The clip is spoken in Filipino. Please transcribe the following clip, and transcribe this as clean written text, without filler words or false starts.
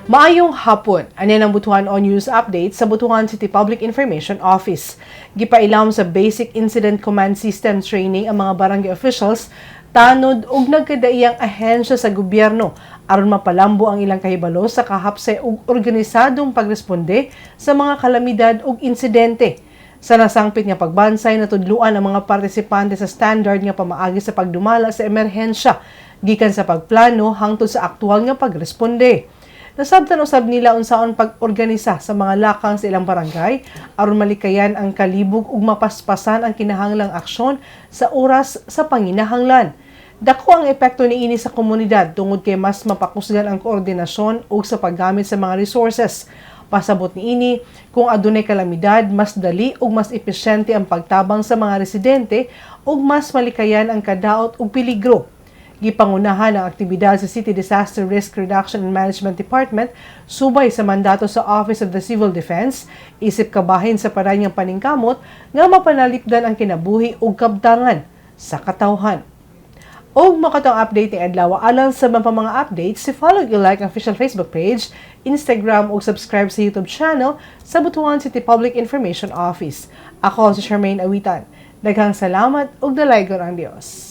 Maayong hapon, ani ang Butuan on News Update sa Butuan City Public Information Office. Gipailam sa Basic Incident Command System Training ang mga barangay officials tanod ug nagkadaiyang ahensya sa gobyerno aron mapalambo ang ilang kahibalo sa kahapsay ug organisadong pagresponde sa mga kalamidad ug insidente. Sa nasangpit nga pagbansay, natudluan ang mga partisipante sa standard nga pamaagi sa pagdumala sa emerhensya, gikan sa pagplano hangtod sa aktual nga pagresponde. Nasabtan usab nila unsaon pag-organisa sa mga lakang sa ilang barangay aron malikayan ang kalibog ug mapaspasan ang kinahanglang aksyon sa oras sa panginahanglan. Dako ang epekto niini sa komunidad tungod kay mas mapakusgan ang koordinasyon ug sa paggamit sa mga resources. Pasabot niini, kung adunay kalamidad, mas dali ug mas epesyente ang pagtabang sa mga residente ug mas malikayan ang kadaot ug peligro. Gipangunahan ang aktibidad sa City Disaster Risk Reduction and Management Department subay sa mandato sa Office of the Civil Defense, isip kabahin sa paranyang paningkamot nga mapanalipdan ang kinabuhi ug kabtangan sa katawhan. Og makatong update ni adlaw alang sa mga updates, follow and like ang official Facebook page, Instagram ug subscribe sa YouTube channel sa Butuan City Public Information Office. Ako si Charmaine Awitan. Daghang salamat ug dalaygon ang Dios.